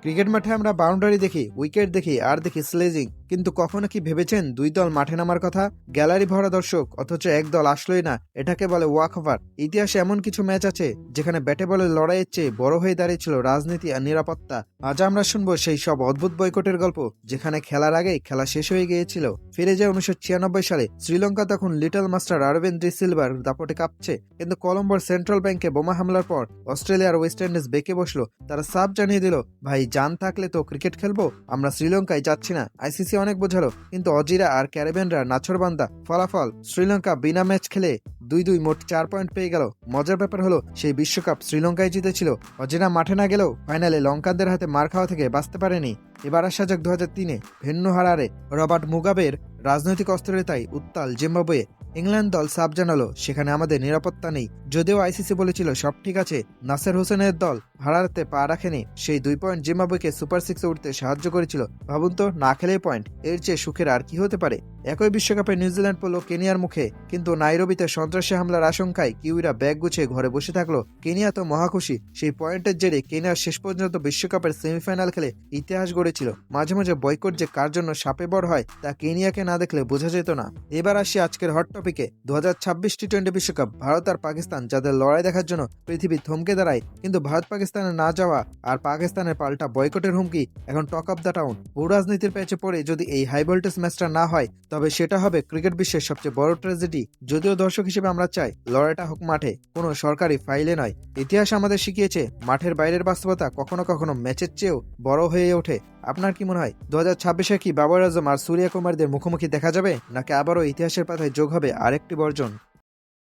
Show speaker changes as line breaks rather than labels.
Cricket মাঠে আমরা boundary দেখি, উইকেট দেখি, আর দেখি স্লেজিং, কিন্তু কখনো কি ভেবেছেন দুই দল মাঠে নামার কথা? গ্যালারি ভরা দর্শক, অথচ এক দল আসলোই না। এটাকে বলে ওয়াক ওভার। ইতিহাসে এমন কিছু ম্যাচ আছে যেখানে ব্যাটে বলে লড়াইয়ের চেয়ে বড় হয়ে দাঁড়িয়েছিল রাজনীতি আর নিরাপত্তা। আজ আমরা শুনবো সেই সব অদ্ভুত বয়কটের গল্প, যেখানে খেলার আগেই খেলা শেষ হয়ে গিয়েছিল। ফিরে যায় 1996 সালে। শ্রীলঙ্কা তখন little master Aravind D silver দাপটে কাঁপছে, কিন্তু কলম্বোর সেন্ট্রাল ব্যাংকে বোমা হামলার পর অস্ট্রেলিয়া আর ওয়েস্ট ইন্ডিজ বেঁকে বসলো। তারা সাফ জানিয়ে দিল, ভাই জান থাকলে তো ক্রিকেট খেলবো, আমরা শ্রীলঙ্কায় যাচ্ছি না। আইসিসি অনেক বোঝালো, কিন্তু অজিরা আর ক্যারিবিয়ানরা নাছরবান্দা। ফলাফল, শ্রীলঙ্কা বিনা ম্যাচ খেলে 2-2 মোট 4 পয়েন্ট পেয়ে গেল। মজার ব্যাপার হলো, সেই বিশ্বকাপ শ্রীলঙ্কায় জিতেছিল। অজিরা মাঠে না গেলেও ফাইনালে লঙ্কানদের হাতে মার খাওয়া থেকে বাঁচতে পারেনি। এবার আসা যাক 2003-এ ভেন্নু হারারে রবার্ট মুগাবের রাজনৈতিক অস্থিরতায় উত্তাল জিম্বাবুয়ে। ইংল্যান্ড দল সাফ জানালো, সেখানে আমাদের নিরাপত্তা নেই। যদিও আইসিসি বলেছিল সব ঠিক আছে, নাসের হোসেনের দল হারাতে পা রাখেনি। সেই 2 পয়েন্ট জিম্বাবুয়েকে সুপার সিক্সে উঠতে সাহায্য করেছিল। ভাবুন তো, না খেলেই পয়েন্ট, এর চেয়ে সুখের আর কি হতে পারে? একই বিশ্বকাপে নিউজিল্যান্ড পড়ল কেনিয়ার মুখে, কিন্তু নাইরোবিতে সন্ত্রাসী হামলার আশঙ্কায় কিউইরা ব্যাগ গুছিয়ে ঘরে বসে থাকলো। কেনিয়া তো মহাখুশি। সেই পয়েন্টের জেরে কেনিয়ার শেষ পর্যন্ত বিশ্বকাপের সেমিফাইনাল খেলে ইতিহাস গড়েছিল। মাঝে মাঝে বয়কট যে কার জন্য সাপে বড় হয়, তা কেনিয়াকে না দেখলে বোঝা যেত না। এবার আসি আজকের হট টপিকে। 2026 টি-20 বিশ্বকাপ, ভারত আর পাকিস্তান যাদের লড়াই দেখার জন্য পৃথিবী থমকে দাঁড়ায়, কিন্তু ভারত পাকিস্তানে না যাওয়া আর পাকিস্তানের পাল্টা বয়কটের হুমকি এখন টক অফ দ্য টাউন। ভূ রাজনীতির প্যাচে পড়ে যদি এই হাই ভোল্টেজ ম্যাচটা না হয়, তবে সেটা হবে ক্রিকেট বিশ্বের সবচেয়ে বড় ট্র্যাজেডি। যদিও দর্শক হিসেবে আমরা চাই লড়াইটা হোক মাঠে, কোনো সরকারি ফাইলে নয়। ইতিহাস আমাদের শিখিয়েছে, মাঠের বাইরের বাস্তবতা কখনো কখনো ম্যাচের চেয়েও বড় হয়ে ওঠে। আপনার কি মনে হয় 2026-এ কি বাবর আজম আর সূর্য কুমারদের মুখোমুখি দেখা যাবে, নাকি আবারও ইতিহাসের পাতায় যোগ হবে আরেকটি বর্জন?